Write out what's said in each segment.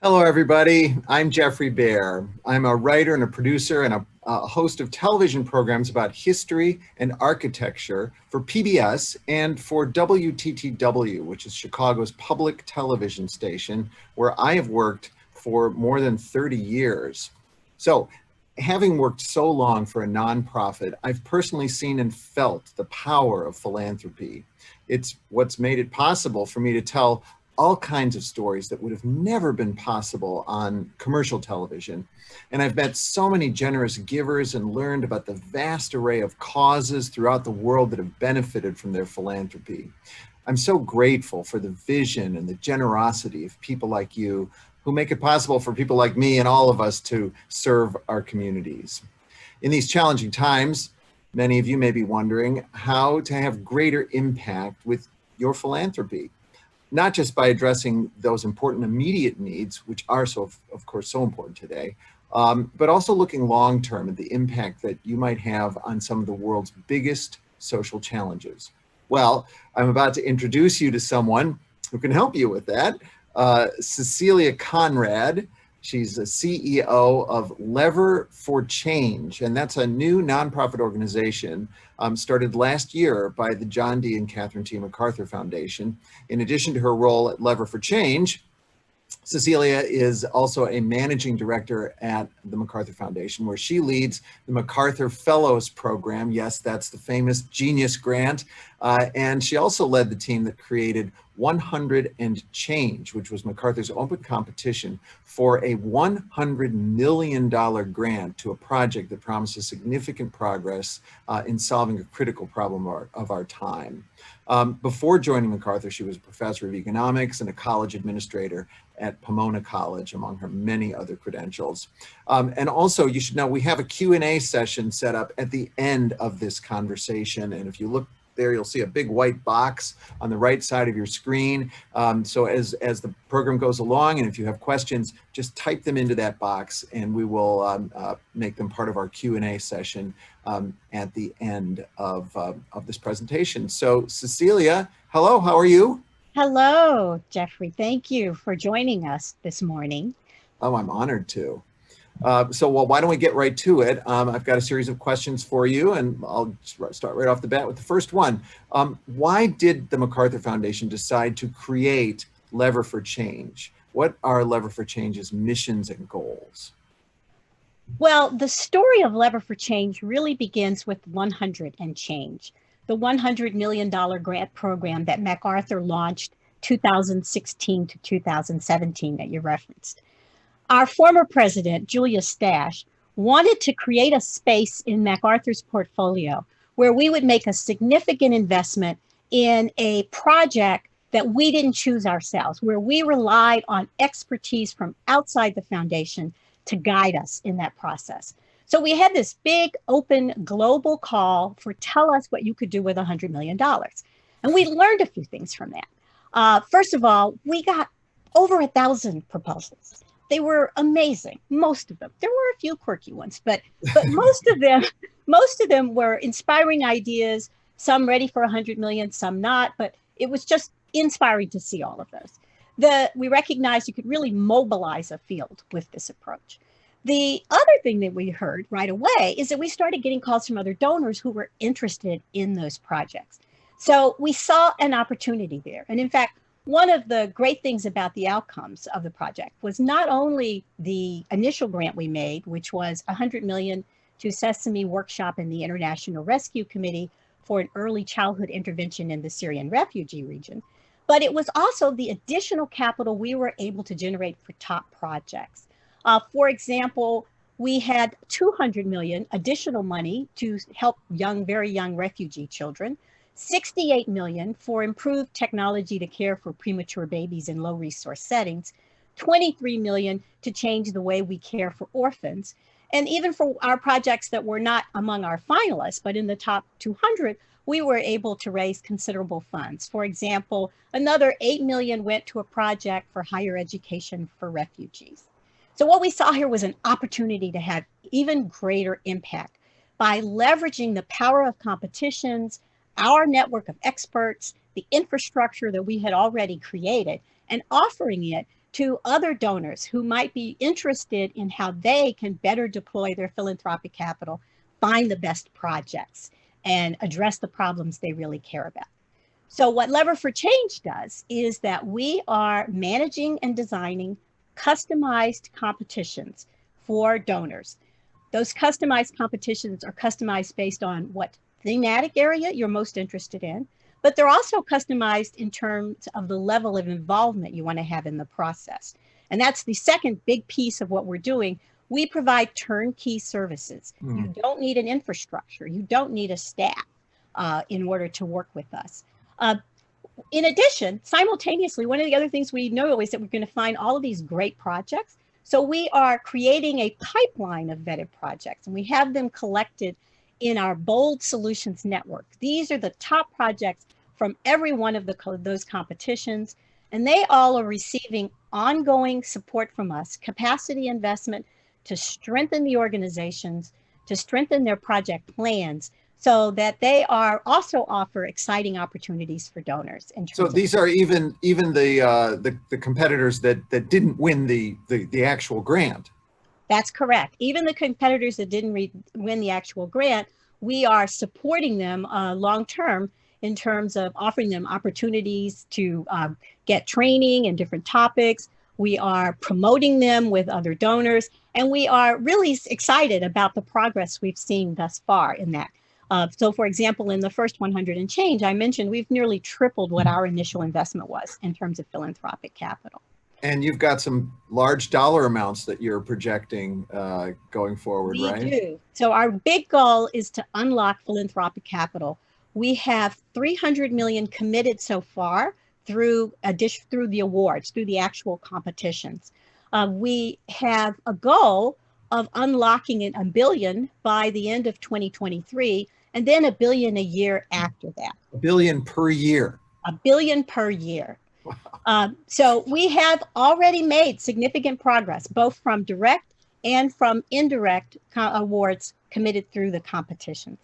Hello, everybody. I'm Geoffrey Baer. I'm a writer and a producer and a host of television programs about history and architecture for PBS and for WTTW, which is Chicago's public television station, where I have worked for more than 30 years. So, having worked so long for a nonprofit, I've personally seen and felt the power of philanthropy. It's what's made it possible for me to tell all kinds of stories that would have never been possible on commercial television. And I've met so many generous givers and learned about the vast array of causes throughout the world that have benefited from their philanthropy. I'm so grateful for the vision and the generosity of people like you who make it possible for people like me and all of us to serve our communities. In these challenging times, many of you may be wondering how to have greater impact with your philanthropy. Not just by addressing those important immediate needs, which are of course, so important today, but also looking long-term at the impact that you might have on some of the world's biggest social challenges. Well, I'm about to introduce you to someone who can help you with that. Cecilia Conrad. She's a CEO of Lever for Change, and that's a new nonprofit organization started last year by the John D. and Catherine T. MacArthur Foundation. In addition to her role at Lever for Change, Cecilia is also a managing director at the MacArthur Foundation, where she leads the MacArthur Fellows Program. Yes, that's the famous Genius Grant. And she also led the team that created 100 and Change, which was MacArthur's open competition for a $100 million grant to a project that promises significant progress in solving a critical problem of our time. Before joining MacArthur, she was a professor of economics and a college administrator at Pomona College, among her many other credentials. And also, you should know, we have a Q&A session set up at the end of this conversation. And if you look there, you'll see a big white box on the right side of your screen. So as the program goes along, and if you have questions, just type them into that box and we will make them part of our Q&A session at the end of this presentation. So Cecilia, hello, how are you? Hello, Geoffrey. Thank you for joining us this morning. Oh, I'm honored to. Well, why don't we get right to it? I've got a series of questions for you, and I'll start right off the bat with the first one. Why did the MacArthur Foundation decide to create Lever for Change? What are Lever for Change's missions and goals? Well, the story of Lever for Change really begins with 100 and Change, the $100 million grant program that MacArthur launched 2016 to 2017 that you referenced. Our former president, Julius Stash, wanted to create a space in MacArthur's portfolio where we would make a significant investment in a project that we didn't choose ourselves, where we relied on expertise from outside the foundation to guide us in that process. So we had this big open global call for tell us what you could do with $100 million. And we learned a few things from that. First of all, we got over 1,000 proposals. They were amazing, most of them. There were a few quirky ones, but most of them were inspiring ideas, some ready for 100 million, some not, but it was just inspiring to see all of those. We recognized you could really mobilize a field with this approach. The other thing that we heard right away is that we started getting calls from other donors who were interested in those projects. So we saw an opportunity there. And in fact, one of the great things about the outcomes of the project was not only the initial grant we made, which was $100 million to Sesame Workshop and the International Rescue Committee for an early childhood intervention in the Syrian refugee region, but it was also the additional capital we were able to generate for top projects. For example, we had $200 million additional money to help very young refugee children, $68 million for improved technology to care for premature babies in low resource settings, $23 million to change the way we care for orphans. And even for our projects that were not among our finalists, but in the top 200, we were able to raise considerable funds. For example, another $8 million went to a project for higher education for refugees. So what we saw here was an opportunity to have even greater impact by leveraging the power of competitions, our network of experts, the infrastructure that we had already created, and offering it to other donors who might be interested in how they can better deploy their philanthropic capital, find the best projects, and address the problems they really care about. So what Lever for Change does is that we are managing and designing customized competitions for donors. Those customized competitions are customized based on what thematic area you're most interested in, but they're also customized in terms of the level of involvement you want to have in the process. And that's the second big piece of what we're doing. We provide turnkey services. You don't need an infrastructure. You don't need a staff in order to work with us. In addition, simultaneously, one of the other things we know is that we're going to find all of these great projects. So we are creating a pipeline of vetted projects, and we have them collected in our Bold Solutions Network. These are the top projects from every one of those competitions, and they all are receiving ongoing support from us, capacity investment to strengthen the organizations, to strengthen their project plans, so that they are also offer exciting opportunities for donors. So these are even the competitors that didn't win the actual grant. That's correct. Even the competitors that didn't win the actual grant, we are supporting them long-term in terms of offering them opportunities to get training in different topics. We are promoting them with other donors, and we are really excited about the progress we've seen thus far in that. So for example, in the first 100 and change, I mentioned we've nearly tripled what our initial investment was in terms of philanthropic capital. And you've got some large dollar amounts that you're projecting going forward, right? We do. So our big goal is to unlock philanthropic capital. We have 300 million committed so far through the awards, through the actual competitions. We have a goal of unlocking it $1 billion by the end of 2023, and then $1 billion a year after that. $1 billion per year. $1 billion per year. So we have already made significant progress, both from direct and from indirect awards committed through the competitions.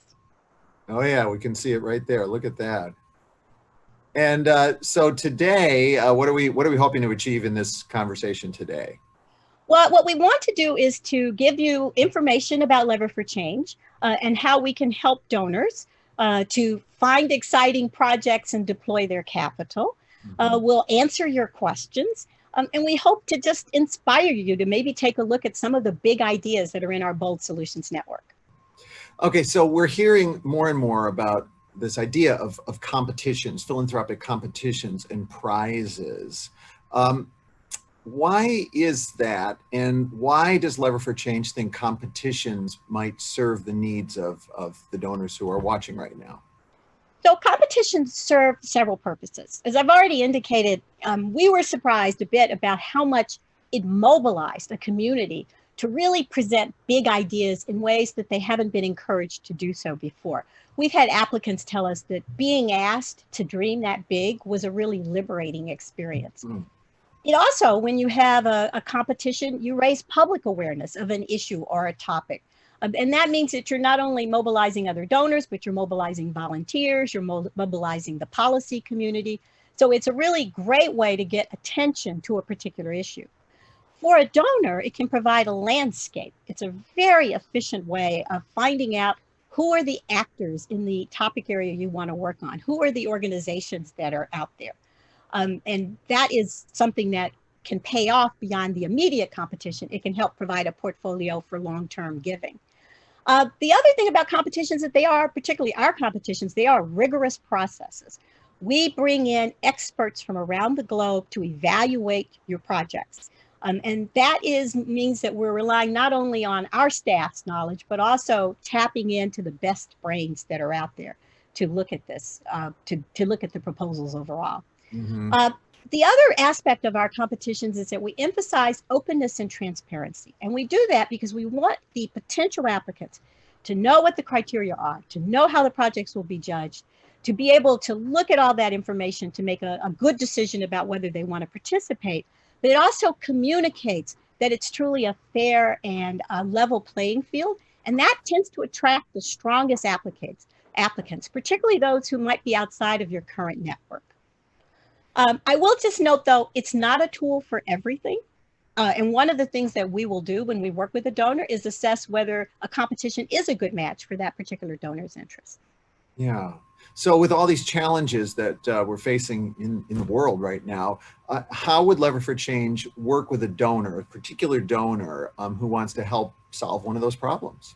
Oh yeah, we can see it right there. Look at that. And so today, what are we hoping to achieve in this conversation today? Well, what we want to do is to give you information about Lever for Change and how we can help donors to find exciting projects and deploy their capital. We'll answer your questions, and we hope to just inspire you to maybe take a look at some of the big ideas that are in our Bold Solutions Network. Okay, so we're hearing more and more about this idea of competitions, philanthropic competitions and prizes. Why is that, and why does Lever for Change think competitions might serve the needs of the donors who are watching right now? So competitions serve several purposes. As I've already indicated, we were surprised a bit about how much it mobilized a community to really present big ideas in ways that they haven't been encouraged to do so before. We've had applicants tell us that being asked to dream that big was a really liberating experience. It also, when you have a competition, you raise public awareness of an issue or a topic. And that means that you're not only mobilizing other donors, but you're mobilizing volunteers, you're mobilizing the policy community. So it's a really great way to get attention to a particular issue. For a donor, it can provide a landscape. It's a very efficient way of finding out who are the actors in the topic area you want to work on, who are the organizations that are out there. And that is something that can pay off beyond the immediate competition. It can help provide a portfolio for long-term giving. The other thing about competitions that they are, particularly our competitions, they are rigorous processes. We bring in experts from around the globe to evaluate your projects. And that means that we're relying not only on our staff's knowledge, but also tapping into the best brains that are out there to look at this, to look at the proposals overall. The other aspect of our competitions is that we emphasize openness and transparency. And we do that because we want the potential applicants to know what the criteria are, to know how the projects will be judged, to be able to look at all that information to make a good decision about whether they want to participate. But it also communicates that it's truly a fair and level playing field. And that tends to attract the strongest applicants, particularly those who might be outside of your current network. I will just note, though, it's not a tool for everything. And one of the things that we will do when we work with a donor is assess whether a competition is a good match for that particular donor's interest. Yeah. So with all these challenges that we're facing in the world right now, how would Lever for Change work with a donor, a particular donor who wants to help solve one of those problems?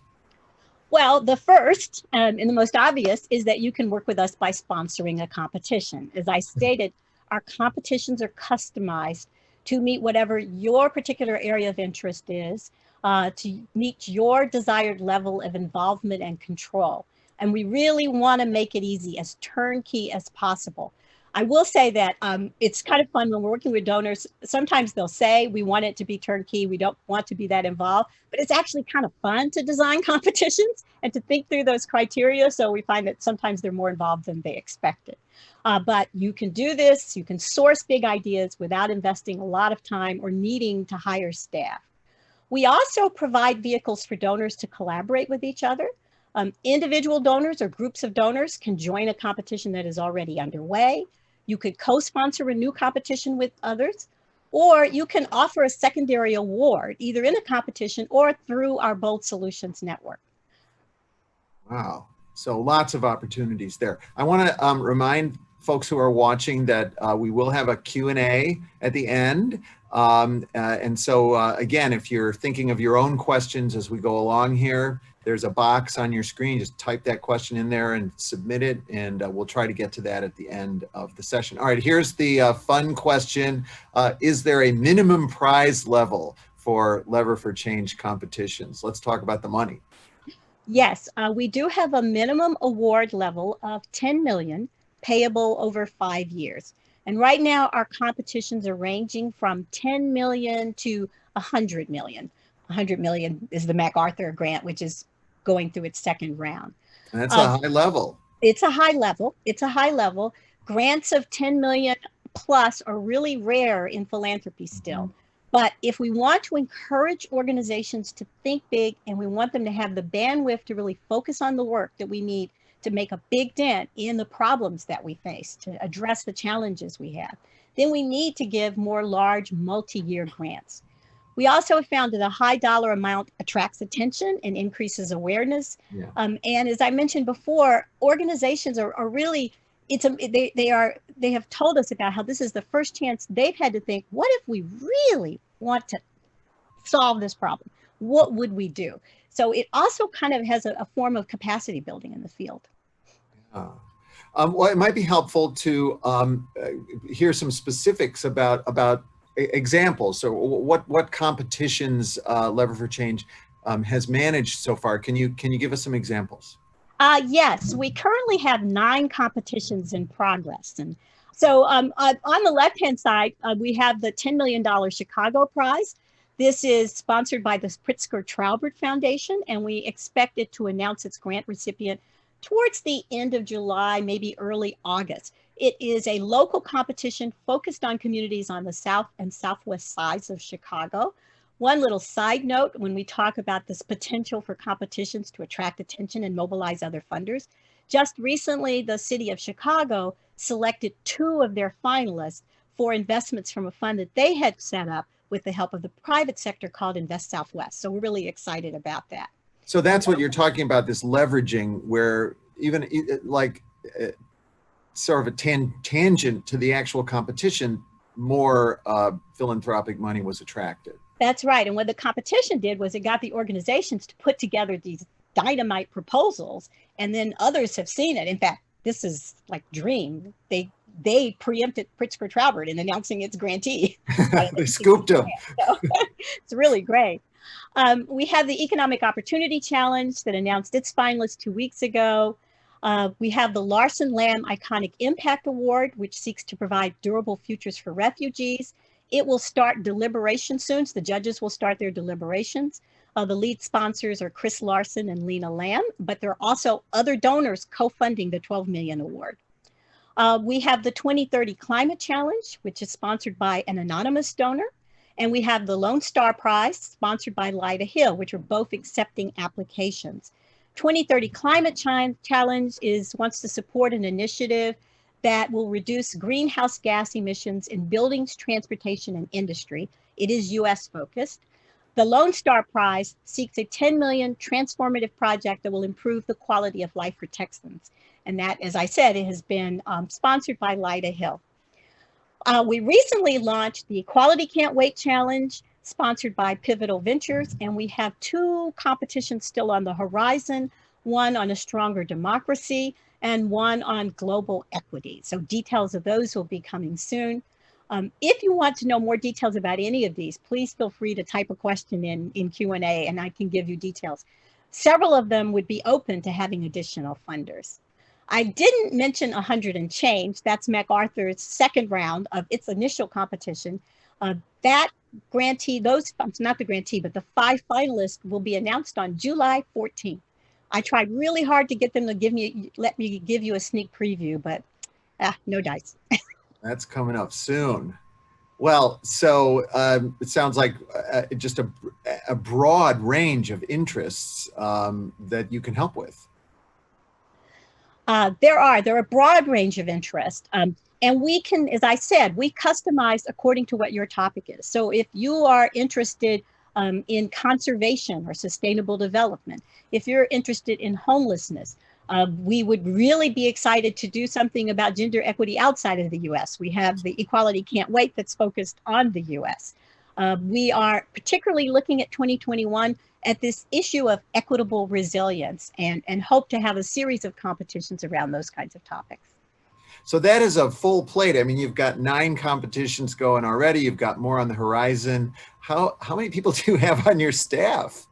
Well, the first and the most obvious is that you can work with us by sponsoring a competition. As I stated, our competitions are customized to meet whatever your particular area of interest is, to meet your desired level of involvement and control. And we really want to make it easy, as turnkey as possible. I will say that it's kind of fun when we're working with donors. Sometimes they'll say, we want it to be turnkey. We don't want to be that involved, but it's actually kind of fun to design competitions and to think through those criteria. So we find that sometimes they're more involved than they expected. But you can do this. You can source big ideas without investing a lot of time or needing to hire staff. We also provide vehicles for donors to collaborate with each other. Individual donors or groups of donors can join a competition that is already underway. You could co-sponsor a new competition with others, or you can offer a secondary award, either in a competition or through our Bold Solutions network. Wow. So lots of opportunities there. I want to remind folks who are watching that we will have a Q&A at the end. And so again, if you're thinking of your own questions as we go along here, there's a box on your screen. Just type that question in there and submit it, and we'll try to get to that at the end of the session. All right, here's the fun question. Is there a minimum prize level for Lever for Change competitions? Let's talk about the money. Yes, we do have a minimum award level of 10 million payable over 5 years. And right now our competitions are ranging from 10 million to 100 million. 100 million is the MacArthur grant, which is going through its second round. And that's a high level. It's a high level. It's a high level. Grants of 10 million plus are really rare in philanthropy still. But if we want to encourage organizations to think big and we want them to have the bandwidth to really focus on the work that we need to make a big dent in the problems that we face, to address the challenges we have, then we need to give more large multi-year grants. We also found that a high dollar amount attracts attention and increases awareness. Yeah. And as I mentioned before, organizations are really, they have told us about how this is the first chance they've had to think, what if we really want to solve this problem? What would we do? So it also kind of has a form of capacity building in the field. Yeah. Well, it might be helpful to hear some specifics about examples. So what competitions Lever for Change has managed so far? Can you give us some examples? Yes, we currently have 9 competitions in progress. And so on the left-hand side, we have the $10 million Chicago Prize. This is sponsored by the Pritzker Traubert Foundation, and we expect it to announce its grant recipient towards the end of July, maybe early August. It is a local competition focused on communities on the south and southwest sides of Chicago. One little side note, when we talk about this potential for competitions to attract attention and mobilize other funders, just recently the city of Chicago selected 2 of their finalists for investments from a fund that they had set up with the help of the private sector called Invest Southwest. So we're really excited about that. So that's what you're talking about, this leveraging, where even like sort of a tangent to the actual competition, more philanthropic money was attracted. That's right. And what the competition did was it got the organizations to put together these dynamite proposals, and then others have seen it. In fact, this is like dream. They preempted Pritzker Traubert in announcing its grantee. They scooped him. So, it's really great. We have the Economic Opportunity Challenge that announced its finalists 2 weeks ago. We have the Larson Lamb Iconic Impact Award, which seeks to provide durable futures for refugees. It will start deliberation soon. So the judges will start their deliberations. The lead sponsors are Chris Larson and Lena Lamb, but there are also other donors co-funding the $12 million award. We have the 2030 Climate Challenge, which is sponsored by an anonymous donor. And we have the Lone Star Prize, sponsored by Lyda Hill, which are both accepting applications. 2030 Climate Challenge wants to support an initiative that will reduce greenhouse gas emissions in buildings, transportation, and industry. It is US focused. The Lone Star Prize seeks a $10 million transformative project that will improve the quality of life for Texans. And that, as I said, it has been sponsored by Lyda Hill. We recently launched the Equality Can't Wait Challenge, sponsored by Pivotal Ventures, and we have 2 competitions still on the horizon, one on a stronger democracy and one on global equity. So details of those will be coming soon. If you want to know more details about any of these, please feel free to type a question in Q&A and I can give you details. Several of them would be open to having additional funders. I didn't mention 100 and Change. That's MacArthur's second round of its initial competition. That grantee, not the grantee, but the 5 finalists will be announced on July 14th. I tried really hard to get them to let me give you a sneak preview, but no dice. That's coming up soon. Well, so it sounds like just a broad range of interests that you can help with. There are a broad range of interests. And we can, as I said, we customize according to what your topic is. So if you are interested in conservation or sustainable development, if you're interested in homelessness, we would really be excited to do something about gender equity outside of the US. We have the Equality Can't Wait that's focused on the US. We are particularly looking at 2021 at this issue of equitable resilience and hope to have a series of competitions around those kinds of topics. So that is a full plate. I mean, you've got 9 competitions going already. You've got more on the horizon. How many people do you have on your staff?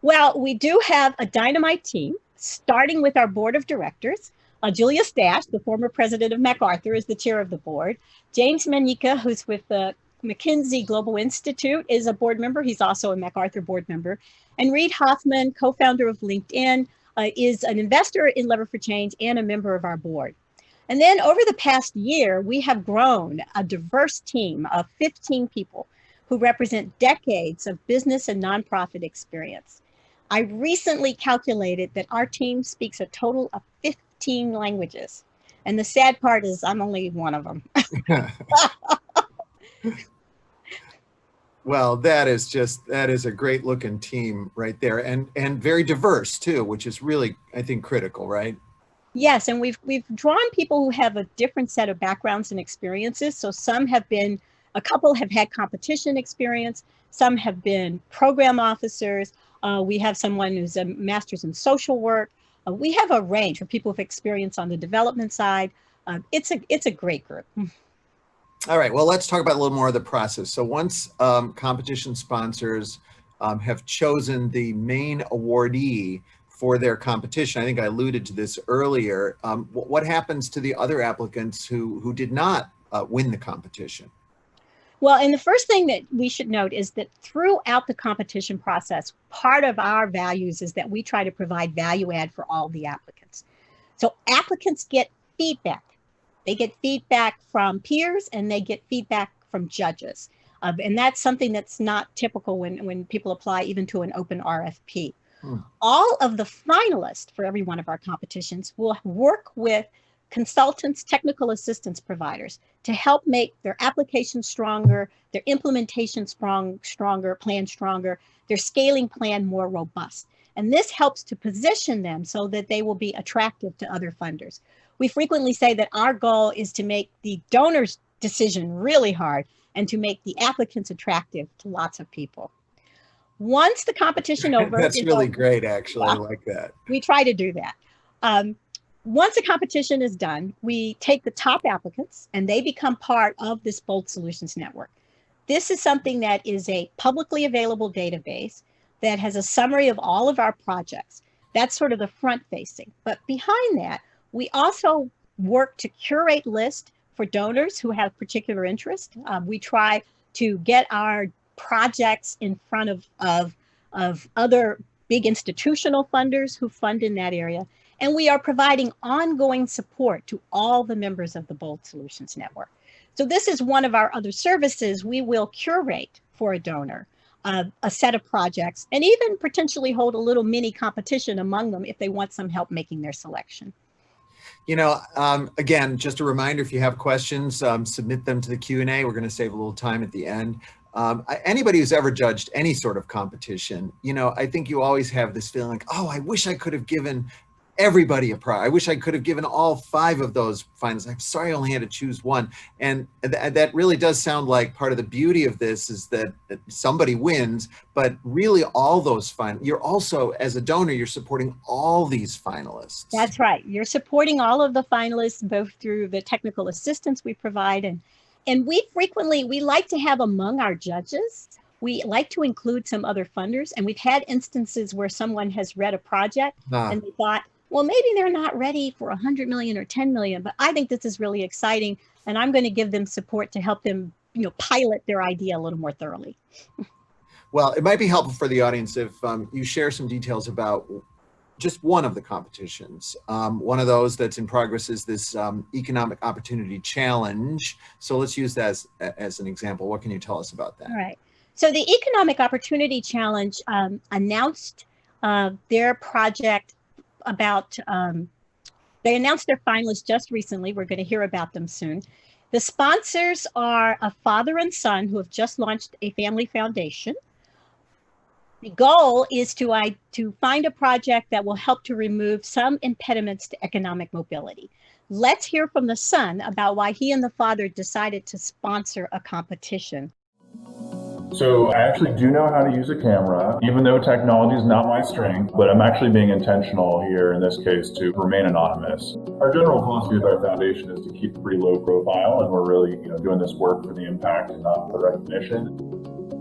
Well, we do have a dynamite team, starting with our board of directors. Julia Stash, the former president of MacArthur, is the chair of the board. James Manika, who's with the McKinsey Global Institute, is a board member. He's also a MacArthur board member. And Reid Hoffman, co-founder of LinkedIn, is an investor in Lever for Change and a member of our board. And then over the past year, we have grown a diverse team of 15 people who represent decades of business and nonprofit experience. I recently calculated that our team speaks a total of 15 languages. And the sad part is I'm only one of them. Well, that is a great looking team right there, and very diverse too, which is really, I think, critical, right? Yes, and we've drawn people who have a different set of backgrounds and experiences. So a couple have had competition experience, some have been program officers. We have someone who's a master's in social work. We have a range of people with experience on the development side. It's a great group. All right, well, let's talk about a little more of the process. So once competition sponsors have chosen the main awardee for their competition, I think I alluded to this earlier, what happens to the other applicants who did not win the competition? Well, and the first thing that we should note is that throughout the competition process, part of our values is that we try to provide value add for all the applicants. So applicants get feedback. They get feedback from peers and they get feedback from judges. And that's something that's not typical when people apply even to an open RFP. All of the finalists for every one of our competitions will work with consultants, technical assistance providers to help make their application stronger, their implementation stronger, plan stronger, their scaling plan more robust. And this helps to position them so that they will be attractive to other funders. We frequently say that our goal is to make the donor's decision really hard and to make the applicants attractive to lots of people. Once the competition over, that's really great, actually. I like that. We try to do that. Once the competition is done, we take the top applicants and they become part of this Bold Solutions Network. This is something that is a publicly available database that has a summary of all of our projects. That's sort of the front facing. But behind that, we also work to curate lists for donors who have particular interest. We try to get our projects in front of other big institutional funders who fund in that area. And we are providing ongoing support to all the members of the Bold Solutions Network. So this is one of our other services. We will curate for a donor a set of projects and even potentially hold a little mini competition among them if they want some help making their selection. Again, just a reminder, if you have questions, submit them to the Q&A. We're going to save a little time at the end. Anybody who's ever judged any sort of competition, I think you always have this feeling like, oh, I wish I could have given everybody a prize. I wish I could have given all 5 of those finalists. I'm sorry I only had to choose one. And that really does sound like part of the beauty of this is that somebody wins, but really all those you're also, as a donor, you're supporting all these finalists. That's right. You're supporting all of the finalists, both through the technical assistance we provide. And we like to have among our judges, we like to include some other funders. And we've had instances where someone has read a project and they thought, well, maybe they're not ready for 100 million or 10 million, but I think this is really exciting. And I'm going to give them support to help them, pilot their idea a little more thoroughly. Well, it might be helpful for the audience if you share some details about just one of the competitions. One of those that's in progress is this Economic Opportunity Challenge. So let's use that as an example. What can you tell us about that? All right. So the Economic Opportunity Challenge announced their project they announced their finalists just recently. We're going to hear about them soon. The sponsors are a father and son who have just launched a family foundation. The goal is to find a project that will help to remove some impediments to economic mobility. Let's hear from the son about why he and the father decided to sponsor a competition. So I actually do know how to use a camera, even though technology is not my strength, but I'm actually being intentional here in this case to remain anonymous. Our general philosophy with our foundation is to keep pretty low profile, and we're really doing this work for the impact and not for the recognition.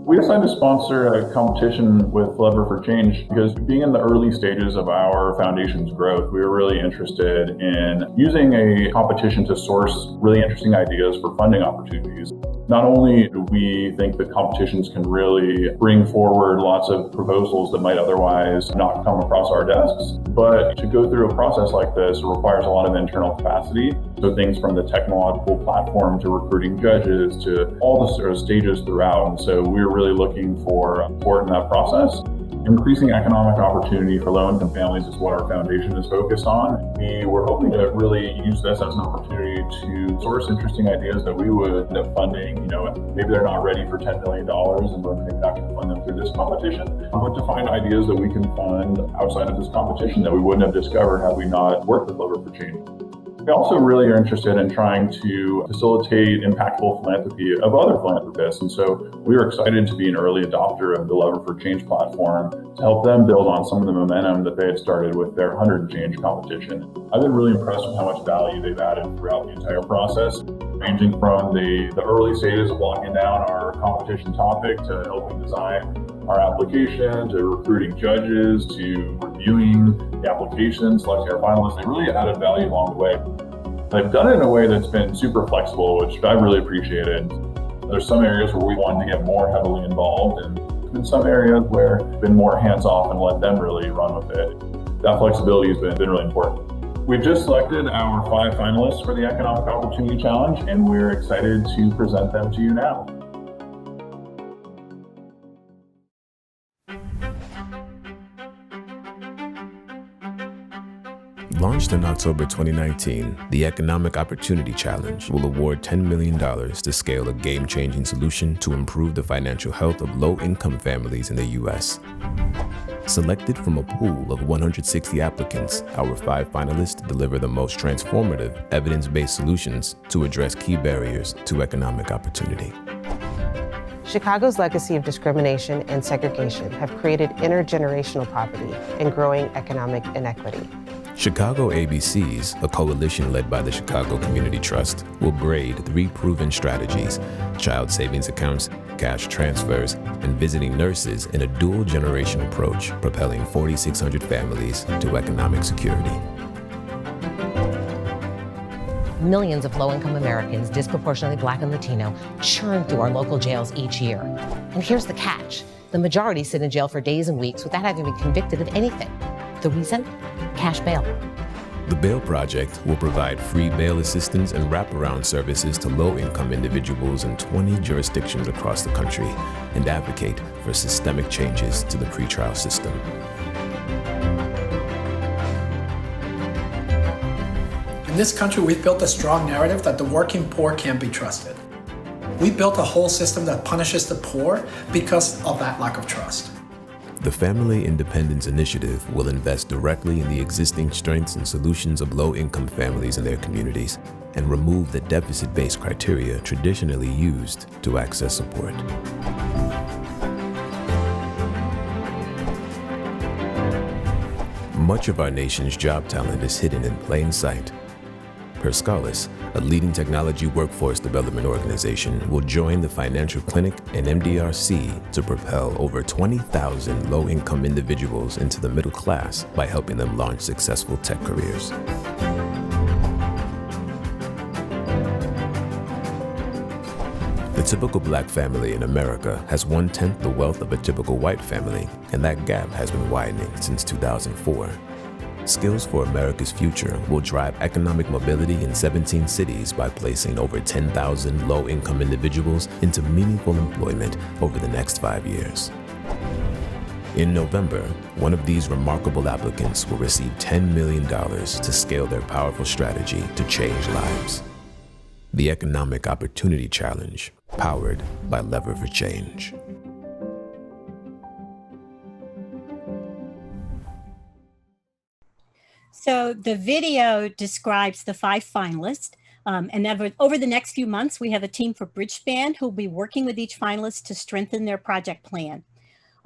We decided to sponsor a competition with Lever for Change because being in the early stages of our foundation's growth, we were really interested in using a competition to source really interesting ideas for funding opportunities. Not only do we think that competitions can really bring forward lots of proposals that might otherwise not come across our desks, but to go through a process like this requires a lot of internal capacity. So things from the technological platform to recruiting judges to all the sort of stages throughout. And so we're really looking for support in that process. Increasing economic opportunity for low-income families is what our foundation is focused on. We were hoping to really use this as an opportunity to source interesting ideas that we would end up funding. Maybe they're not ready for $10 million and we're maybe not going to fund them through this competition, but to find ideas that we can fund outside of this competition that we wouldn't have discovered had we not worked with Lever for Change. We also really are interested in trying to facilitate impactful philanthropy of other philanthropists. And so we were excited to be an early adopter of the Lever for Change platform to help them build on some of the momentum that they had started with their 100 Change competition. I've been really impressed with how much value they've added throughout the entire process, ranging from the early stages of locking down our competition topic to helping design our application, to recruiting judges, to reviewing the application, selecting our finalists. They really added value along the way. They've done it in a way that's been super flexible, which I really appreciated. There's some areas where we wanted to get more heavily involved, and in some areas where we've been more hands-off and let them really run with it. That flexibility has been really important. We've just selected our 5 finalists for the Economic Opportunity Challenge, and we're excited to present them to you now. Launched in October 2019, the Economic Opportunity Challenge will award $10 million to scale a game-changing solution to improve the financial health of low-income families in the U.S. Selected from a pool of 160 applicants, our 5 finalists deliver the most transformative, evidence-based solutions to address key barriers to economic opportunity. Chicago's legacy of discrimination and segregation have created intergenerational poverty and growing economic inequity. Chicago ABCs, a coalition led by the Chicago Community Trust, will braid 3 proven strategies: child savings accounts, cash transfers, and visiting nurses in a dual-generation approach, propelling 4,600 families to economic security. Millions of low-income Americans, disproportionately Black and Latino, churn through our local jails each year. And here's the catch. The majority sit in jail for days and weeks without having been convicted of anything. The reason? Cash bail. The Bail Project will provide free bail assistance and wraparound services to low-income individuals in 20 jurisdictions across the country and advocate for systemic changes to the pretrial system. In this country, we've built a strong narrative that the working poor can't be trusted. We built a whole system that punishes the poor because of that lack of trust. The Family Independence Initiative will invest directly in the existing strengths and solutions of low-income families in their communities and remove the deficit-based criteria traditionally used to access support. Much of our nation's job talent is hidden in plain sight. Perscalis, a leading technology workforce development organization, will join the Financial Clinic and MDRC to propel over 20,000 low-income individuals into the middle class by helping them launch successful tech careers. The typical Black family in America has 1/10 the wealth of a typical white family, and that gap has been widening since 2004. Skills for America's Future will drive economic mobility in 17 cities by placing over 10,000 low-income individuals into meaningful employment over the next 5 years. In November, one of these remarkable applicants will receive $10 million to scale their powerful strategy to change lives. The Economic Opportunity Challenge, powered by Lever for Change. So the video describes the 5 finalists. And over the next few months, we have a team for Bridgespan who will be working with each finalist to strengthen their project plan.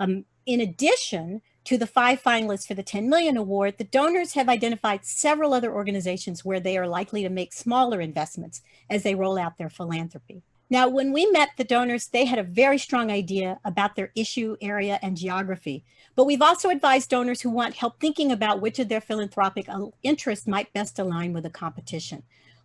In addition to the 5 finalists for the $10 million award, the donors have identified several other organizations where they are likely to make smaller investments as they roll out their philanthropy. Now, when we met the donors, they had a very strong idea about their issue area and geography. But we've also advised donors who want help thinking about which of their philanthropic interests might best align with the competition.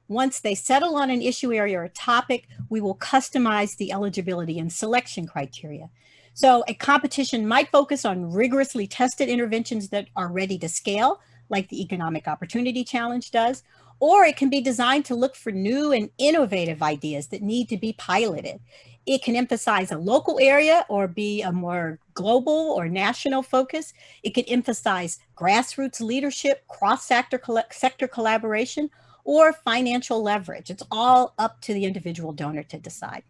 Once they settle on an issue area or a topic, we will customize the eligibility and selection criteria. So a competition might focus on rigorously tested interventions that are ready to scale, like the Economic Opportunity Challenge does, or it can be designed to look for new and innovative ideas that need to be piloted. It can emphasize a local area or be a more global or national focus. It can emphasize grassroots leadership, cross-sector collaboration, or financial leverage. It's all up to the individual donor to decide.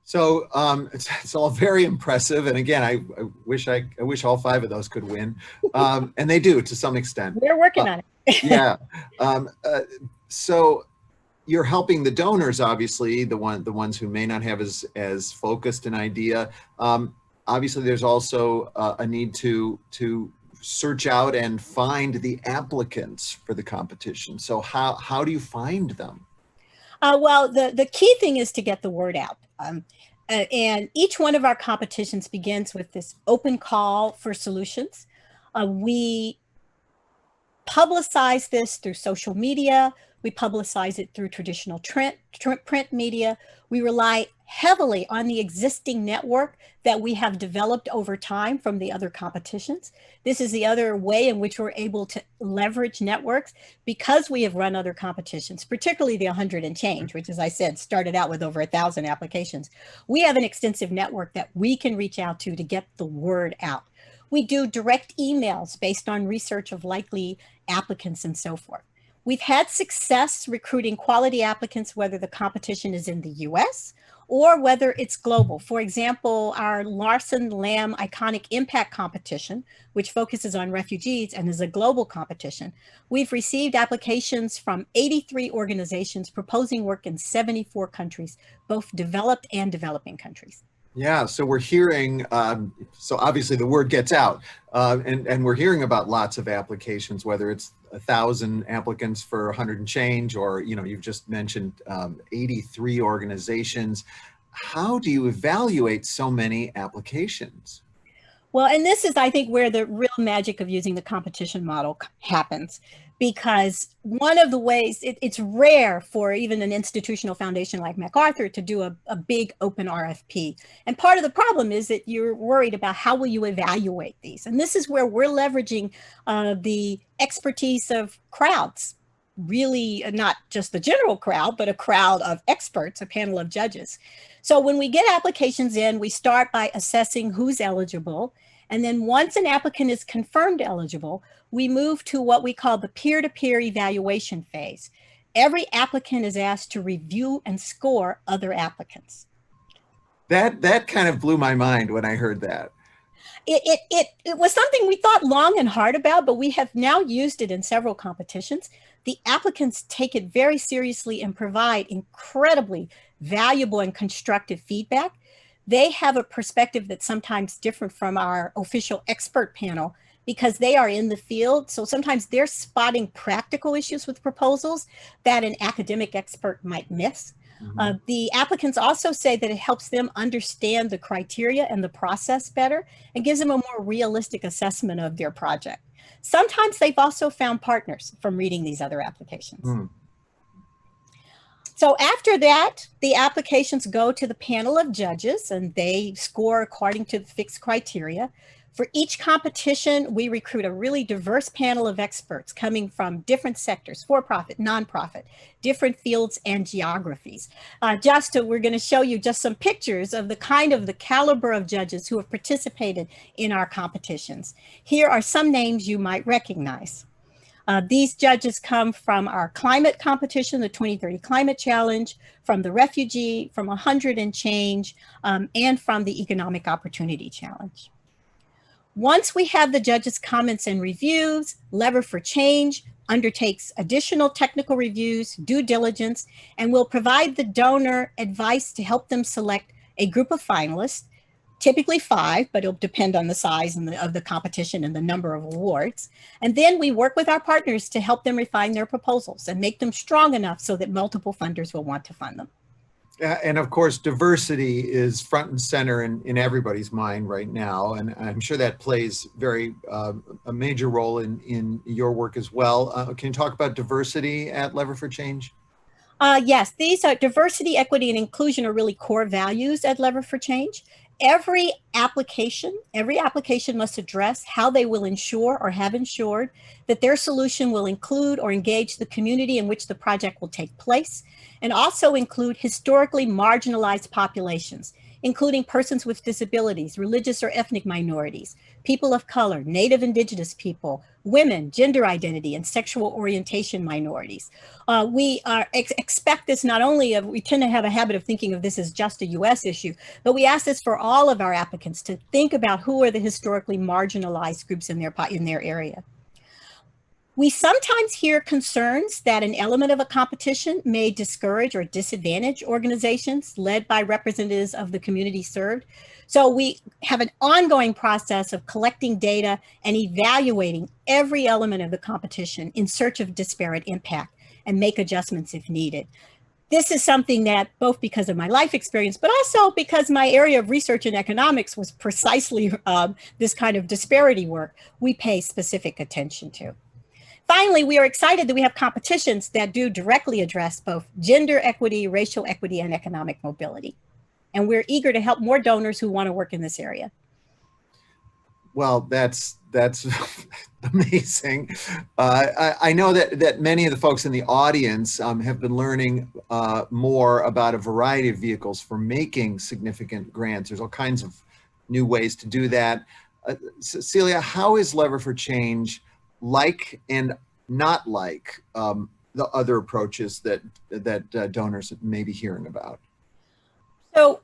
So it's all very impressive, and again, I wish all 5 of those could win, and they do to some extent. We're working on it. Yeah. So you're helping the donors, obviously, the ones who may not have as focused an idea. Obviously, there's also a need to search out and find the applicants for the competition. So how do you find them? Well, the key thing is to get the word out. And each one of our competitions begins with this open call for solutions. We publicize this through social media. We publicize it through traditional print media. We rely heavily on the existing network that we have developed over time from the other competitions. This is the other way in which we're able to leverage networks because we have run other competitions, particularly the 100 and change, which, as I said, started out with over 1,000 applications. We have an extensive network that we can reach out to get the word out. We do direct emails based on research of likely applicants and so forth. We've had success recruiting quality applicants, whether the competition is in the US or whether it's global. For example, our Larson Lamb Iconic Impact Competition, which focuses on refugees and is a global competition, we've received applications from 83 organizations proposing work in 74 countries, both developed and developing countries. Yeah, so we're hearing, so obviously the word gets out, and we're hearing about lots of applications, whether it's 1,000 applicants for 100 and change, or, you've just mentioned 83 organizations. How do you evaluate so many applications? Well, and this is, I think, where the real magic of using the competition model happens, because one of the ways, it's rare for even an institutional foundation like MacArthur to do a big open RFP. And part of the problem is that you're worried about how will you evaluate these. And this is where we're leveraging the expertise of crowds, really not just the general crowd, but a crowd of experts, a panel of judges. So when we get applications in, we start by assessing who's eligible. And then once an applicant is confirmed eligible, we move to what we call the peer-to-peer evaluation phase. Every applicant is asked to review and score other applicants. That kind of blew my mind when I heard that. It was something we thought long and hard about, but we have now used it in several competitions. The applicants take it very seriously and provide incredibly valuable and constructive feedback. They have a perspective that's sometimes different from our official expert panel because they are in the field. So sometimes they're spotting practical issues with proposals that an academic expert might miss. The applicants also say that it helps them understand the criteria and the process better and gives them a more realistic assessment of their project. Sometimes they've also found partners from reading these other applications. So after that, the applications go to the panel of judges and they score according to the fixed criteria. For each competition, we recruit a really diverse panel of experts coming from different sectors, for-profit, nonprofit, different fields and geographies. We're going to show you just some pictures of the caliber of judges who have participated in our competitions. Here are some names you might recognize. These judges come from our climate competition, the 2030 Climate Challenge, from the Refugee, from 100 and Change, and from the Economic Opportunity Challenge. Once we have the judges' comments and reviews, Lever for Change undertakes additional technical reviews, due diligence, and will provide the donor advice to help them select a group of finalists, typically 5, but it'll depend on the size of the competition and the number of awards. And then we work with our partners to help them refine their proposals and make them strong enough so that multiple funders will want to fund them. And of course, diversity is front and center in everybody's mind right now. And I'm sure that plays a major role in your work as well. Can you talk about diversity at Lever for Change? Yes, these are diversity, equity, and inclusion are really core values at Lever for Change. Every application must address how they will ensure or have ensured that their solution will include or engage the community in which the project will take place, and also include historically marginalized populations, including persons with disabilities, religious or ethnic minorities, people of color, Native Indigenous people, women, gender identity, and sexual orientation minorities. We expect this not only we tend to have a habit of thinking of this as just a US issue, but we ask this for all of our applicants to think about who are the historically marginalized groups in their area. We sometimes hear concerns that an element of a competition may discourage or disadvantage organizations led by representatives of the community served. So we have an ongoing process of collecting data and evaluating every element of the competition in search of disparate impact and make adjustments if needed. This is something that, both because of my life experience, but also because my area of research in economics was precisely this kind of disparity work, we pay specific attention to. Finally, we are excited that we have competitions that do directly address both gender equity, racial equity, and economic mobility. And we're eager to help more donors who want to work in this area. Well, that's amazing. I know that many of the folks in the audience have been learning more about a variety of vehicles for making significant grants. There's all kinds of new ways to do that. Cecilia, how is Lever for Change like and not like the other approaches that donors may be hearing about? So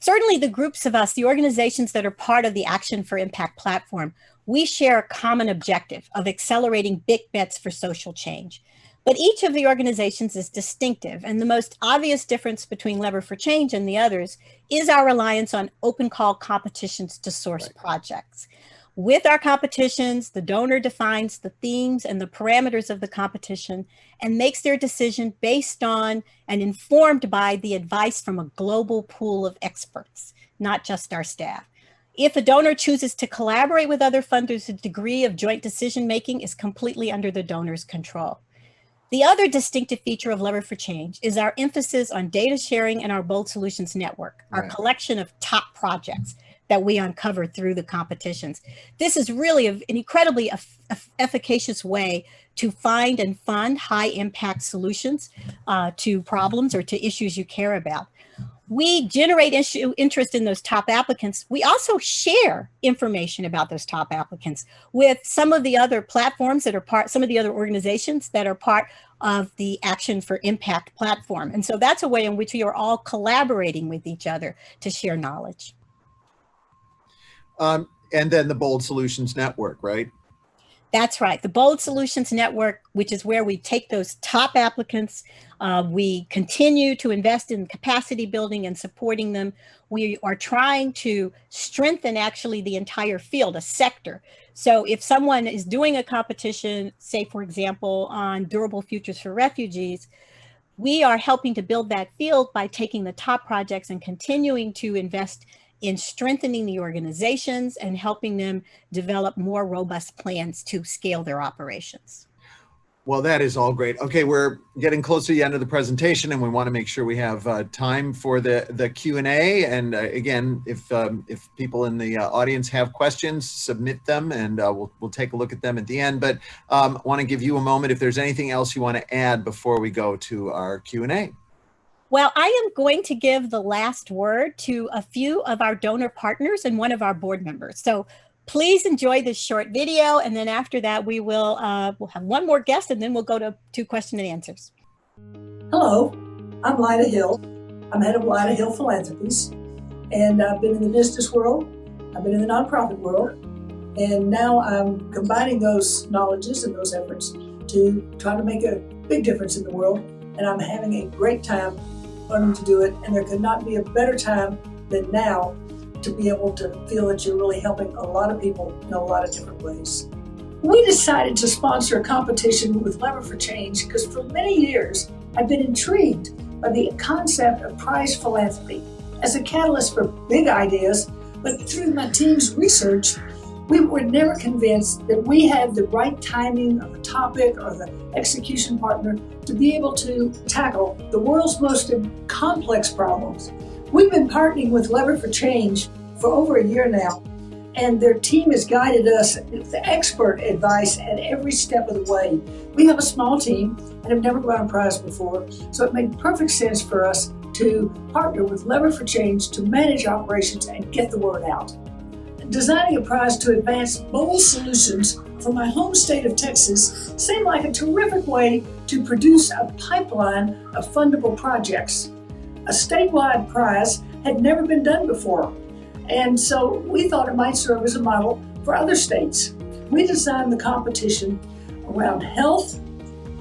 certainly the groups of us, the organizations that are part of the Action for Impact platform, we share a common objective of accelerating big bets for social change. But each of the organizations is distinctive, and the most obvious difference between Lever for Change and the others is our reliance on open call competitions to source projects. With our competitions, the donor defines the themes and the parameters of the competition and makes their decision based on and informed by the advice from a global pool of experts, not just our staff. If a donor chooses to collaborate with other funders, the degree of joint decision-making is completely under the donor's control. The other distinctive feature of Lever for Change is our emphasis on data sharing and our Bold Solutions Network, our collection of top projects that we uncover through the competitions. This is really an incredibly efficacious way to find and fund high impact solutions to problems or to issues you care about. we generate interest in those top applicants. We also share information about those top applicants with some of the other platforms that are some of the other organizations that are part of the Action for Impact platform. And so that's a way in which we are all collaborating with each other to share knowledge. And then the Bold Solutions Network, right? That's right. The Bold Solutions Network, which is where we take those top applicants, we continue to invest in capacity building and supporting them. We are trying to strengthen actually the entire field, a sector. So if someone is doing a competition, say, for example, on durable futures for refugees, we are helping to build that field by taking the top projects and continuing to invest in strengthening the organizations and helping them develop more robust plans to scale their operations. Well, that is all great. Okay, we're getting close to the end of the presentation, and we want to make sure we have time for the Q&A. And again, if people in the audience have questions, submit them, and we'll take a look at them at the end. But I want to give you a moment if there's anything else you want to add before we go to our Q&A. Well, I am going to give the last word to a few of our donor partners and one of our board members. So please enjoy this short video. And then after that, we'll have one more guest, and then we'll go to question and answers. Hello, I'm Lyda Hill. I'm head of Lyda Hill Philanthropies. And I've been in the business world. I've been in the nonprofit world. And now I'm combining those knowledges and those efforts to try to make a big difference in the world. And I'm having a great time learning to do it, and there could not be a better time than now to be able to feel that you're really helping a lot of people in a lot of different ways. We decided to sponsor a competition with Lever for Change because for many years I've been intrigued by the concept of prize philanthropy as a catalyst for big ideas, but through my team's research, we were never convinced that we have the right timing of the topic or the execution partner to be able to tackle the world's most complex problems. We've been partnering with Lever for Change for over a year now, and their team has guided us with expert advice at every step of the way. We have a small team and have never run a prize before, so it made perfect sense for us to partner with Lever for Change to manage operations and get the word out. Designing a prize to advance bold solutions for my home state of Texas seemed like a terrific way to produce a pipeline of fundable projects. A statewide prize had never been done before, and so we thought it might serve as a model for other states. We designed the competition around health,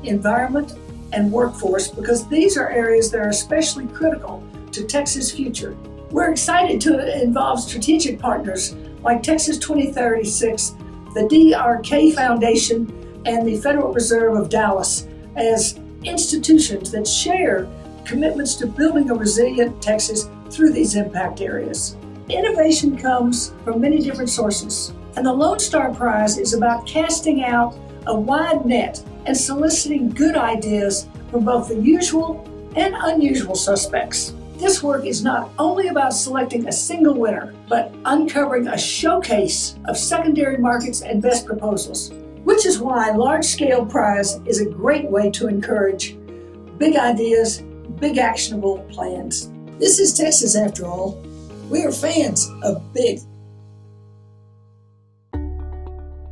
environment, and workforce because these are areas that are especially critical to Texas' future. We're excited to involve strategic partners like Texas 2036, the DRK Foundation, and the Federal Reserve of Dallas as institutions that share commitments to building a resilient Texas through these impact areas. Innovation comes from many different sources, and the Lone Star Prize is about casting out a wide net and soliciting good ideas from both the usual and unusual suspects. This work is not only about selecting a single winner, but uncovering a showcase of secondary markets and best proposals, which is why large-scale prize is a great way to encourage big ideas, big actionable plans. This is Texas after all. We are fans of big.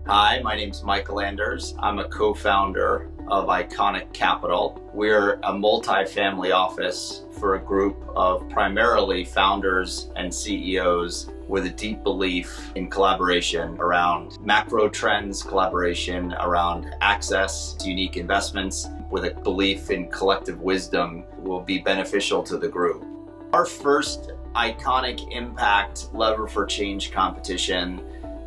Hi, my name's Michael Anders. I'm a co-founder of Iconic Capital. We're a multi-family office for a group of primarily founders and CEOs with a deep belief in collaboration around macro trends, collaboration around access to unique investments, with a belief in collective wisdom will be beneficial to the group. Our first Iconic Impact Lever for Change competition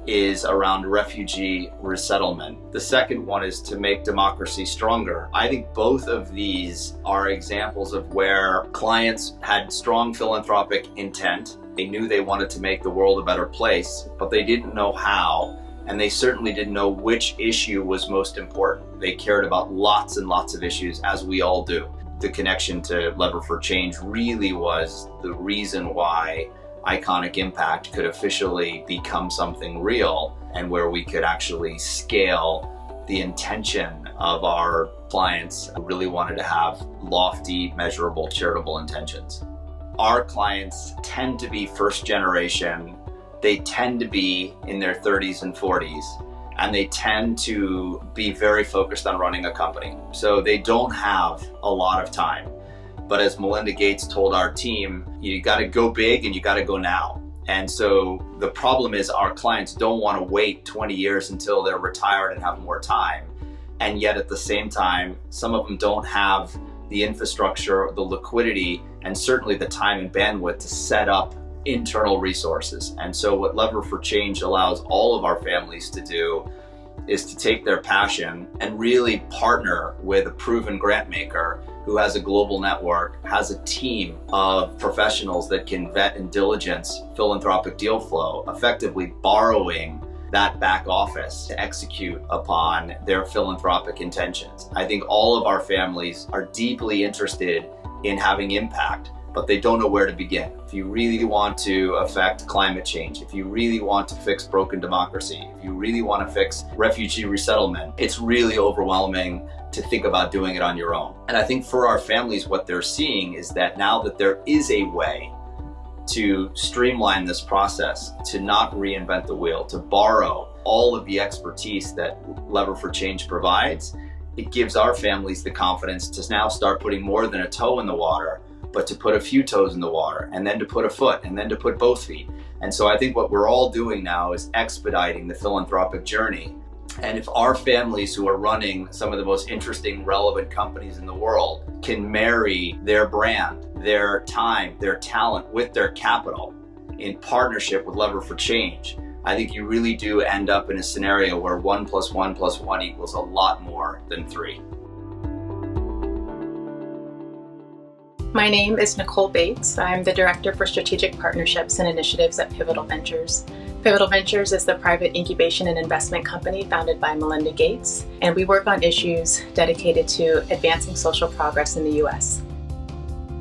is around refugee resettlement. The second one is to make democracy stronger. I think both of these are examples of where clients had strong philanthropic intent. They knew they wanted to make the world a better place, but they didn't know how, and they certainly didn't know which issue was most important. They cared about lots and lots of issues, as we all do. The connection to Lever for Change really was the reason why Iconic Impact could officially become something real, and where we could actually scale the intention of our clients who really wanted to have lofty, measurable, charitable intentions. our clients tend to be first generation. They tend to be in their 30s and 40s, and they tend to be very focused on running a company. So they don't have a lot of time. But as Melinda Gates told our team, you got to go big and you got to go now. And so the problem is our clients don't want to wait 20 years until they're retired and have more time. And yet at the same time, some of them don't have the infrastructure, the liquidity, and certainly the time and bandwidth to set up internal resources. And so what Lever for Change allows all of our families to do is to take their passion and really partner with a proven grant maker who has a global network, has a team of professionals that can vet and diligence philanthropic deal flow, effectively borrowing that back office to execute upon their philanthropic intentions. I think all of our families are deeply interested in having impact, but they don't know where to begin. If you really want to affect climate change, if you really want to fix broken democracy, if you really want to fix refugee resettlement, it's really overwhelming to think about doing it on your own. And I think for our families, what they're seeing is that now that there is a way to streamline this process, to not reinvent the wheel, to borrow all of the expertise that Lever for Change provides, it gives our families the confidence to now start putting more than a toe in the water, but to put a few toes in the water, and then to put a foot, and then to put both feet. And so I think what we're all doing now is expediting the philanthropic journey. And if our families who are running some of the most interesting, relevant companies in the world can marry their brand, their time, their talent with their capital in partnership with Lever for Change, I think you really do end up in a scenario where 1 + 1 + 1 equals a lot more than 3. My name is Nicole Bates. I'm the Director for Strategic Partnerships and Initiatives at Pivotal Ventures. Pivotal Ventures is the private incubation and investment company founded by Melinda Gates, and we work on issues dedicated to advancing social progress in the U.S.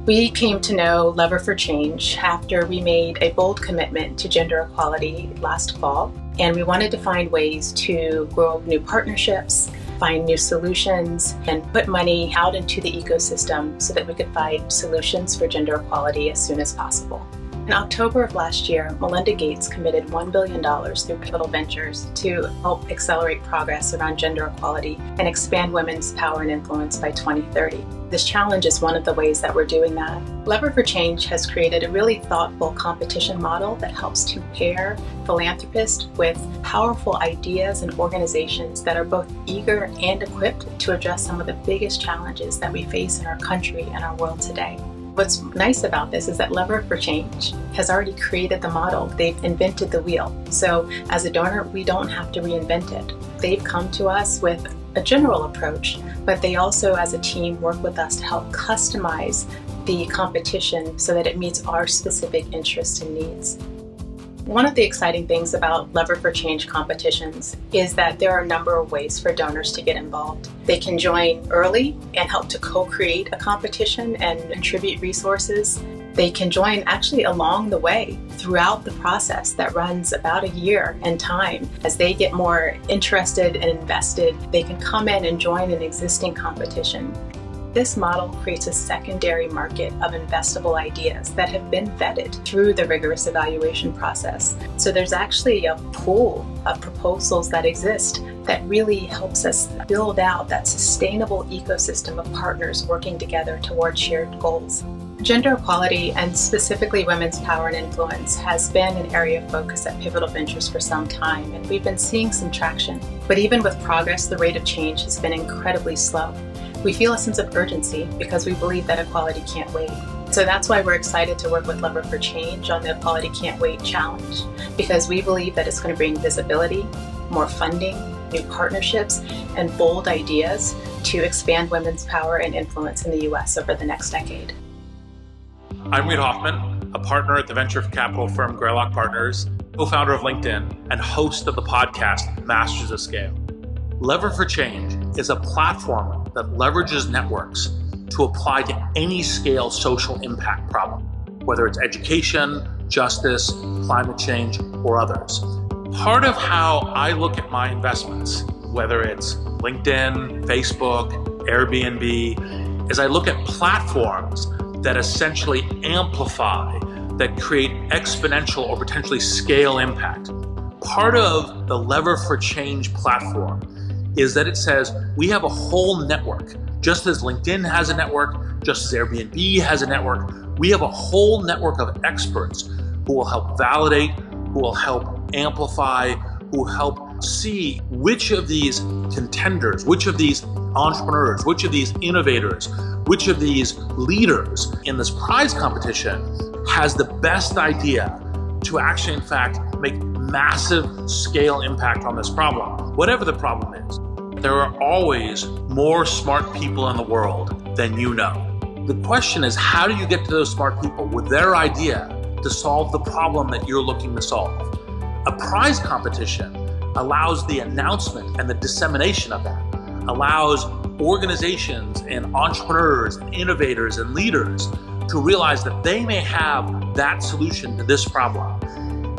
We came to know Lever for Change after we made a bold commitment to gender equality last fall, and we wanted to find ways to grow new partnerships, find new solutions, and put money out into the ecosystem so that we could find solutions for gender equality as soon as possible. In October of last year, Melinda Gates committed $1 billion through Pivotal Ventures to help accelerate progress around gender equality and expand women's power and influence by 2030. This challenge is one of the ways that we're doing that. Lever for Change has created a really thoughtful competition model that helps to pair philanthropists with powerful ideas and organizations that are both eager and equipped to address some of the biggest challenges that we face in our country and our world today. What's nice about this is that Lever for Change has already created the model. They've invented the wheel. So as a donor, we don't have to reinvent it. They've come to us with a general approach, but they also, as a team, work with us to help customize the competition so that it meets our specific interests and needs. One of the exciting things about Lever for Change competitions is that there are a number of ways for donors to get involved. They can join early and help to co-create a competition and contribute resources. They can join actually along the way throughout the process that runs about a year in time. As they get more interested and invested, they can come in and join an existing competition. This model creates a secondary market of investable ideas that have been vetted through the rigorous evaluation process. So there's actually a pool of proposals that exist that really helps us build out that sustainable ecosystem of partners working together towards shared goals. Gender equality, and specifically women's power and influence, has been an area of focus at Pivotal Ventures for some time, and we've been seeing some traction. But even with progress, the rate of change has been incredibly slow. We feel a sense of urgency because we believe that equality can't wait. So that's why we're excited to work with Lever for Change on the Equality Can't Wait Challenge, because we believe that it's going to bring visibility, more funding, new partnerships, and bold ideas to expand women's power and influence in the U.S. over the next decade. I'm Reid Hoffman, a partner at the venture capital firm Greylock Partners, co-founder of LinkedIn, and host of the podcast Masters of Scale. Lever for Change is a platform that leverages networks to apply to any scale social impact problem, whether it's education, justice, climate change, or others. Part of how I look at my investments, whether it's LinkedIn, Facebook, Airbnb, is I look at platforms that essentially amplify, that create exponential or potentially scale impact. Part of the Lever for Change platform is that it says we have a whole network. Just as LinkedIn has a network, just as Airbnb has a network, we have a whole network of experts who will help validate, who will help amplify, who will help see which of these contenders, which of these entrepreneurs, which of these innovators, which of these leaders in this prize competition has the best idea to actually, in fact, make massive scale impact on this problem, whatever the problem is. There are always more smart people in the world than you know. The question is, how do you get to those smart people with their idea to solve the problem that you're looking to solve? A prize competition allows the announcement and the dissemination of that, allows organizations and entrepreneurs and innovators and leaders to realize that they may have that solution to this problem.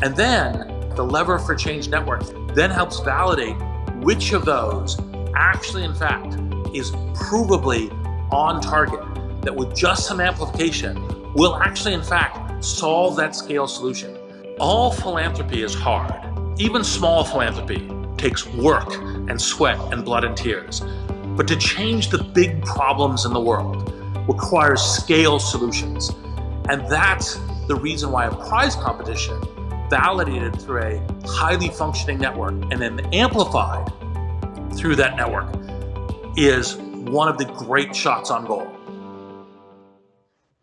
And then the Lever for Change network then helps validate which of those actually, in fact, is provably on target, that with just some amplification will actually, in fact, solve that scale solution. All philanthropy is hard. Even small philanthropy takes work and sweat and blood and tears. But to change the big problems in the world requires scale solutions. And that's the reason why a prize competition validated through a highly functioning network and then amplified through that network is one of the great shots on goal.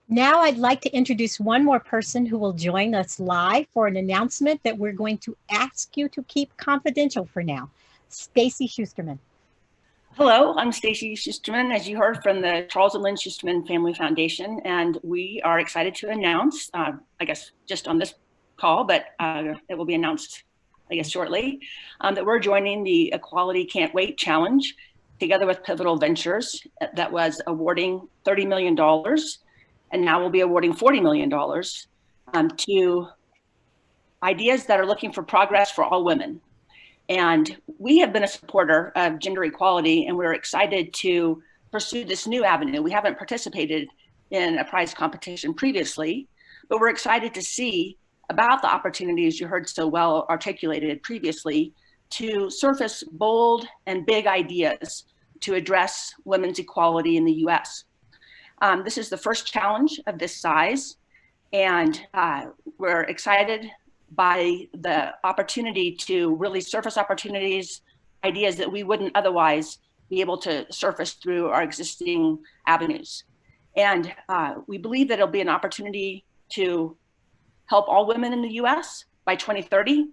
Now I'd like to introduce one more person who will join us live for an announcement that we're going to ask you to keep confidential for now. Stacy Schusterman. Hello, I'm Stacy Schusterman, as you heard, from the Charles and Lynn Schusterman Family Foundation, and we are excited to announce, I guess just on this call, but it will be announced, I guess, shortly, that we're joining the Equality Can't Wait Challenge together with Pivotal Ventures that was awarding $30 million, and now we'll be awarding $40 million to ideas that are looking for progress for all women. And we have been a supporter of gender equality, and we're excited to pursue this new avenue. We haven't participated in a prize competition previously, but we're excited to see about the opportunities you heard so well articulated previously to surface bold and big ideas to address women's equality in the US. This is the first challenge of this size, and we're excited by the opportunity to really surface opportunities, ideas that we wouldn't otherwise be able to surface through our existing avenues. And we believe that it'll be an opportunity to help all women in the US by 2030.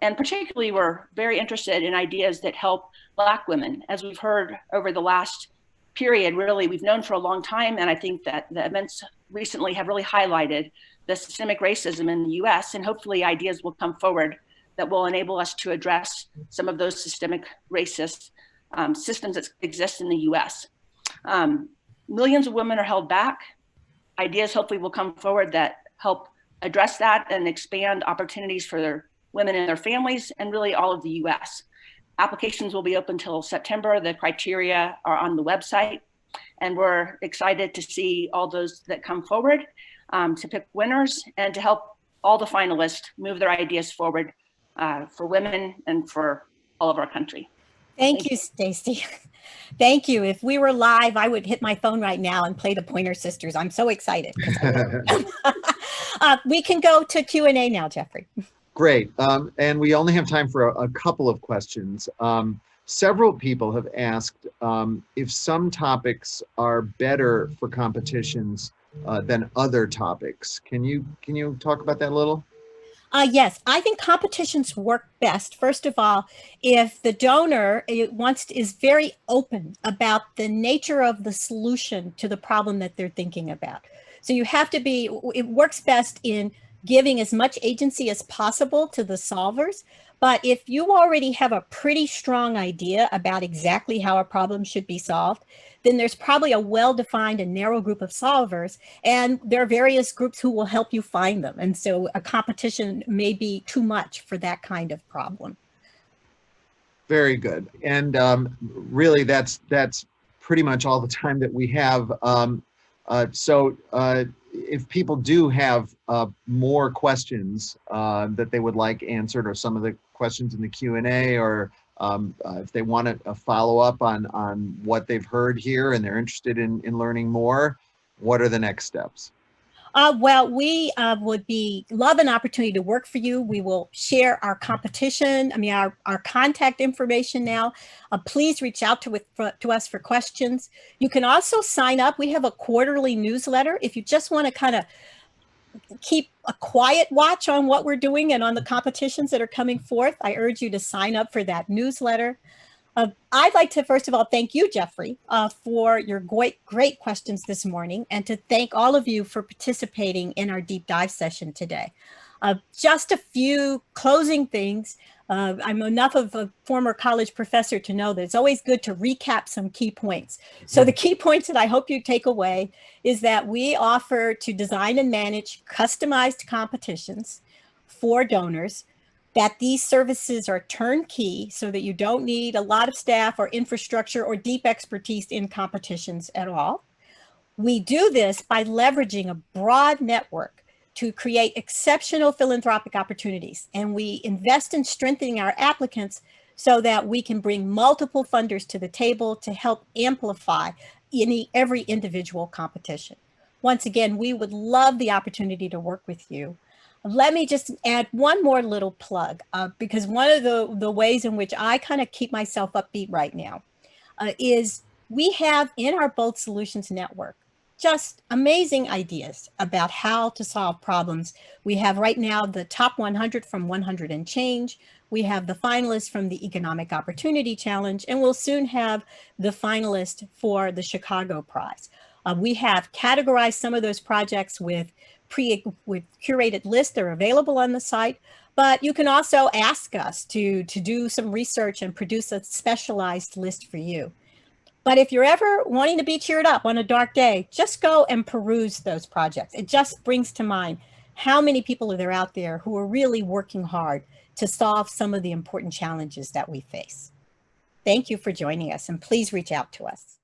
And particularly, we're very interested in ideas that help Black women. As we've heard over the last period, really, we've known for a long time, and I think that the events recently have really highlighted the systemic racism in the US, and hopefully ideas will come forward that will enable us to address some of those systemic racist systems that exist in the US. Millions of women are held back. Ideas hopefully will come forward that help address that and expand opportunities for their women and their families, and really all of the US. Applications will be open till September. The criteria are on the website, and we're excited to see all those that come forward, to pick winners and to help all the finalists move their ideas forward for women and for all of our country. Thank you, Stacy. Thank you. If we were live, I would hit my phone right now and play the Pointer Sisters. I'm so excited. We can go to Q&A now, Geoffrey. Great. And we only have time for a couple of questions. Several people have asked if some topics are better for competitions than other topics. Can you talk about that a little? Yes, I think competitions work best. First of all, if the donor is very open about the nature of the solution to the problem that they're thinking about. So you have to be, it works best in giving as much agency as possible to the solvers. But if you already have a pretty strong idea about exactly how a problem should be solved, then there's probably a well-defined and narrow group of solvers, and there are various groups who will help you find them. And so a competition may be too much for that kind of problem. Very good. And really, that's pretty much all the time that we have. If people do have more questions that they would like answered, or some of the questions in the Q&A, or if they want to follow up on what they've heard here and they're interested in learning more, what are the next steps? Well, we would love an opportunity to work for you. We will share our competition, our contact information now. Please reach out to us for questions. You can also sign up. We have a quarterly newsletter. If you just want to kind of keep a quiet watch on what we're doing and on the competitions that are coming forth, I urge you to sign up for that newsletter. I'd like to, first of all, thank you, Geoffrey, for your great questions this morning, and to thank all of you for participating in our deep dive session today. Just a few closing things. I'm enough of a former college professor to know that it's always good to recap some key points. So the key points that I hope you take away is that we offer to design and manage customized competitions for donors, that these services are turnkey so that you don't need a lot of staff or infrastructure or deep expertise in competitions at all. We do this by leveraging a broad network to create exceptional philanthropic opportunities. And we invest in strengthening our applicants so that we can bring multiple funders to the table to help amplify every individual competition. Once again, we would love the opportunity to work with you. Let me just add one more little plug, because one of the ways in which I kind of keep myself upbeat right now is we have in our Bold Solutions Network just amazing ideas about how to solve problems. We have right now the top 100 from 100 and change. We have the finalists from the Economic Opportunity Challenge, and we'll soon have the finalist for the Chicago Prize. We have categorized some of those projects with curated lists. They're available on the site, but you can also ask us to do some research and produce a specialized list for you. But if you're ever wanting to be cheered up on a dark day, just go and peruse those projects. It just brings to mind how many people are there out there who are really working hard to solve some of the important challenges that we face. Thank you for joining us, and please reach out to us.